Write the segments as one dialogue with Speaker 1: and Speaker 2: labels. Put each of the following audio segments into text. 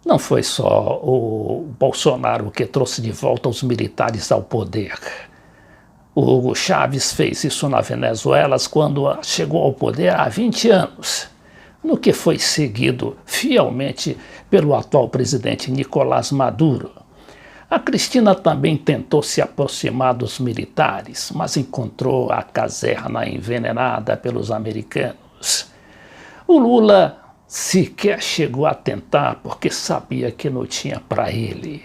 Speaker 1: Não foi só o Bolsonaro que trouxe de volta os militares ao poder. O Hugo Chávez fez isso na Venezuela quando chegou ao poder há 20 anos, no que foi seguido fielmente pelo atual presidente Nicolás Maduro. A Cristina também tentou se aproximar dos militares, mas encontrou a caserna envenenada pelos americanos. O Lula sequer chegou a tentar porque sabia que não tinha para ele.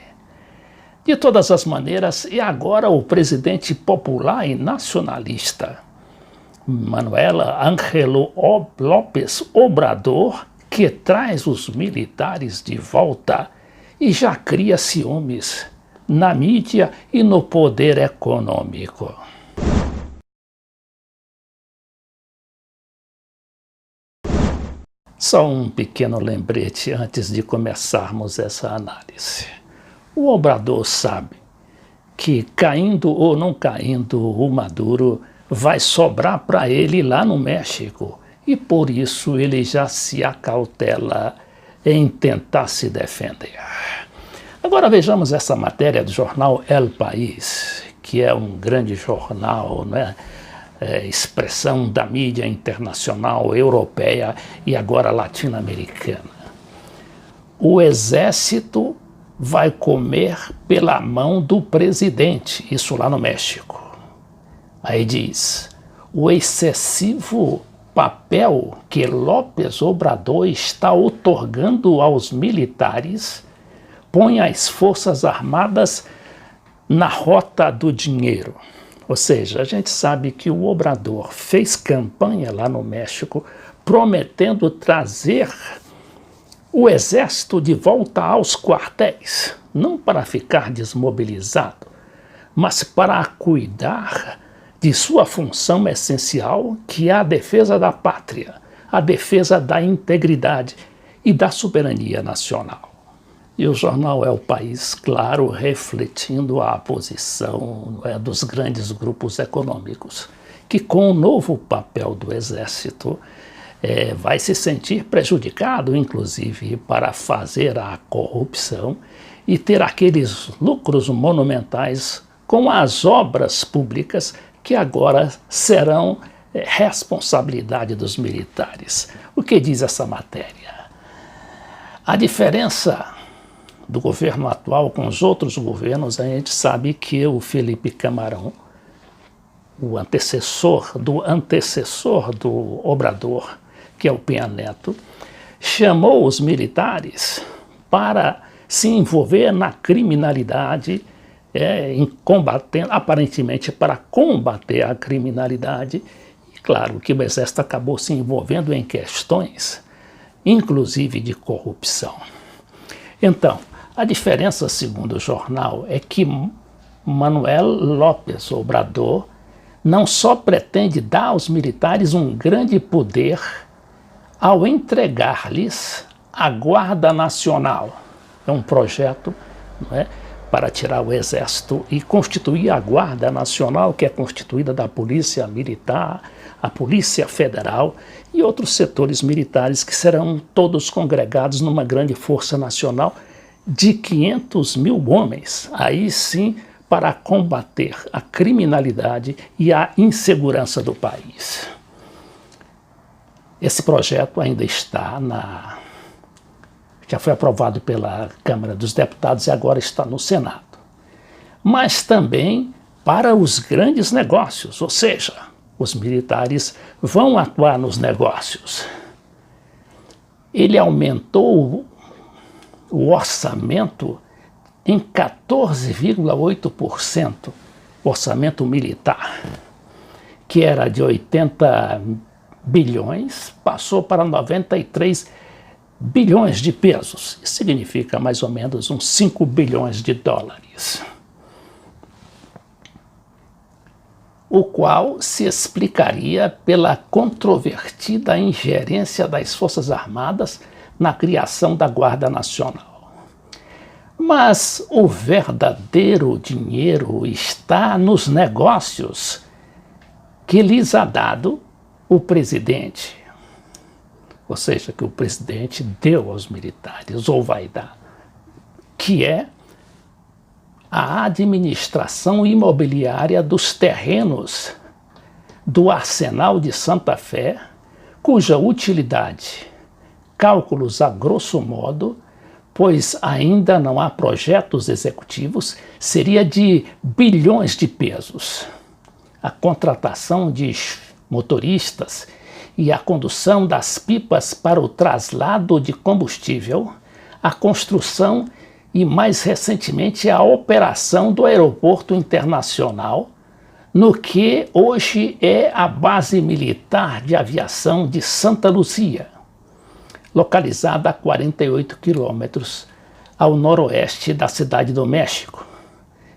Speaker 1: De todas as maneiras, é agora o presidente popular e nacionalista, Manuel Ángel López Obrador, que traz os militares de volta e já cria ciúmes na mídia e no poder econômico. Só um pequeno lembrete antes de começarmos essa análise. O Obrador sabe que, caindo ou não caindo o Maduro, vai sobrar para ele lá no México, e por isso ele já se acautela em tentar se defender. Agora vejamos essa matéria do jornal El País, que é um grande jornal, né? Expressão da mídia internacional, europeia e agora latino-americana. O exército vai comer pela mão do presidente, isso lá no México. Aí diz, o excessivo papel que López Obrador está outorgando aos militares põe as Forças Armadas na rota do dinheiro. Ou seja, a gente sabe que o Obrador fez campanha lá no México prometendo trazer o exército de volta aos quartéis, não para ficar desmobilizado, mas para cuidar de sua função essencial, que é a defesa da pátria, a defesa da integridade e da soberania nacional. E o jornal É o País, claro, refletindo a posição dos grandes grupos econômicos, que com o novo papel do exército vai se sentir prejudicado, inclusive, para fazer a corrupção e ter aqueles lucros monumentais com as obras públicas que agora serão responsabilidade dos militares. O que diz essa matéria? A diferença do governo atual com os outros governos, a gente sabe que o Felipe Camarão, o antecessor do Obrador, que é o Peña Neto, chamou os militares para se envolver na criminalidade, aparentemente para combater a criminalidade. E claro que o Exército acabou se envolvendo em questões, inclusive de corrupção. Então, a diferença, segundo o jornal, é que Manuel López Obrador não só pretende dar aos militares um grande poder ao entregar-lhes a Guarda Nacional. É um projeto, não é, para tirar o Exército e constituir a Guarda Nacional, que é constituída da Polícia Militar, a Polícia Federal e outros setores militares que serão todos congregados numa grande força nacional de 500 mil homens, aí sim para combater a criminalidade e a insegurança do país. Esse projeto ainda está já foi aprovado pela Câmara dos Deputados e agora está no Senado. Mas também para os grandes negócios, ou seja, os militares vão atuar nos negócios. Ele aumentou o orçamento em 14,8%, orçamento militar, que era de 80 bilhões, passou para 93 bilhões de pesos. Isso significa mais ou menos uns 5 bilhões de dólares. O qual se explicaria pela controvertida ingerência das Forças Armadas na criação da Guarda Nacional. Mas o verdadeiro dinheiro está nos negócios que lhes ha dado o presidente. Ou seja, que o presidente deu aos militares, ou vai dar. que é a administração imobiliária dos terrenos do Arsenal de Santa Fé, cuja utilidade, cálculos a grosso modo, pois ainda não há projetos executivos, seria de bilhões de pesos. A contratação de motoristas e a condução das pipas para o traslado de combustível, a construção e, mais recentemente, a operação do aeroporto internacional, no que hoje é a base militar de aviação de Santa Luzia, localizada a 48 quilômetros ao noroeste da Cidade do México,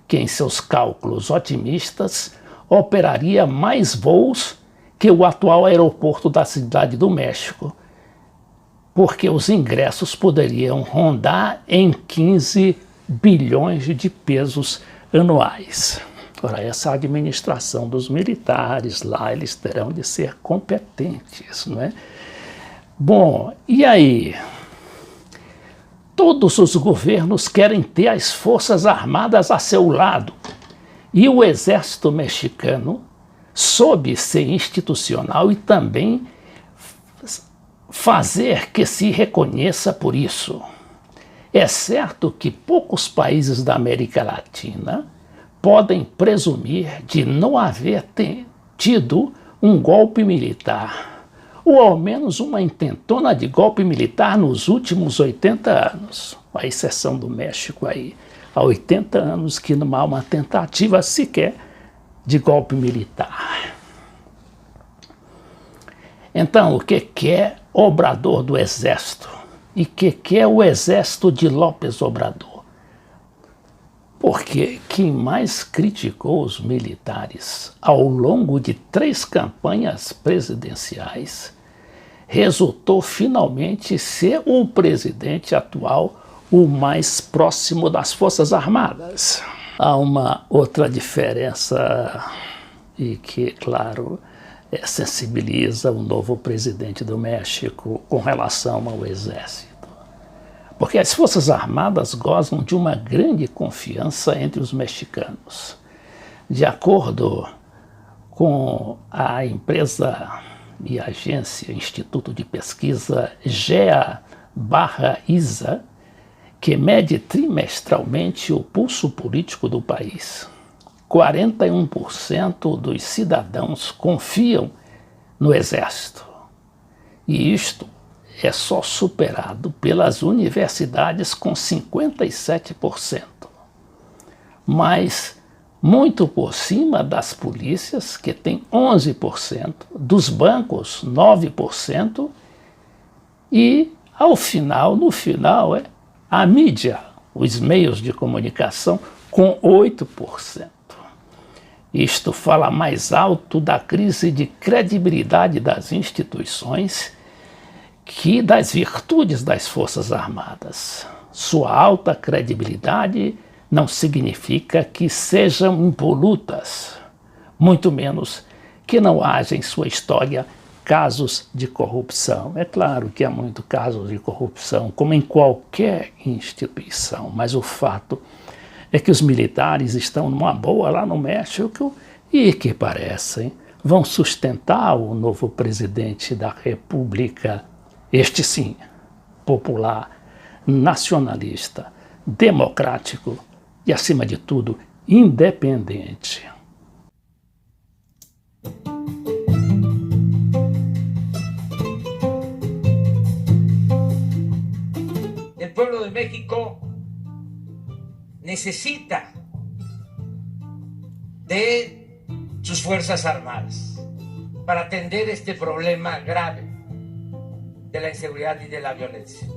Speaker 1: que em seus cálculos otimistas operaria mais voos que o atual aeroporto da Cidade do México, porque os ingressos poderiam rondar em 15 bilhões de pesos anuais. Ora, essa administração dos militares lá, eles terão de ser competentes, não é? Bom, e aí? Todos os governos querem ter as Forças Armadas a seu lado, e o exército mexicano, sob ser institucional e também fazer que se reconheça por isso. É certo que poucos países da América Latina podem presumir de não haver tido um golpe militar, ou ao menos uma intentona de golpe militar nos últimos 80 anos, a exceção do México aí, há 80 anos que não há uma tentativa sequer de golpe militar. Então, o que é Obrador do Exército? E o que é o Exército de López Obrador? Porque quem mais criticou os militares ao longo de 3 campanhas presidenciais resultou finalmente ser o presidente atual o mais próximo das Forças Armadas. Há uma outra diferença e que, claro, sensibiliza o novo presidente do México com relação ao exército. Porque as Forças Armadas gozam de uma grande confiança entre os mexicanos. De acordo com a empresa e agência Instituto de Pesquisa GEA/ISA, que mede trimestralmente o pulso político do país, 41% dos cidadãos confiam no Exército. E isto é só superado pelas universidades com 57%. Mas muito por cima das polícias, que tem 11%, dos bancos, 9%, e no final, a mídia, os meios de comunicação, com 8%. Isto fala mais alto da crise de credibilidade das instituições que das virtudes das Forças Armadas. Sua alta credibilidade não significa que sejam impolutas, muito menos que não haja em sua história casos de corrupção. É claro que há muitos casos de corrupção, como em qualquer instituição, mas o fato é que os militares estão numa boa lá no México e que parecem vão sustentar o novo presidente da República, este sim, popular, nacionalista, democrático e, acima de tudo, independente.
Speaker 2: El pueblo de México necesita de sus Fuerzas Armadas para atender este problema grave de la inseguridad y de la violencia.